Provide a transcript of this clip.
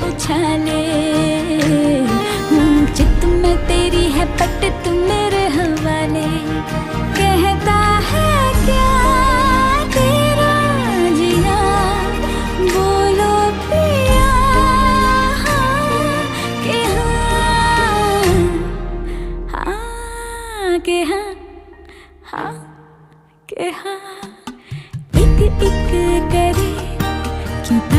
उछाले। चित में तेरी है पट तू मेरे हवाले। कहता है क्या तेरा जिया, बोलो पिया हाँ के हाँ, हाँ के हाँ, हाँ के हाँ। इक इक करे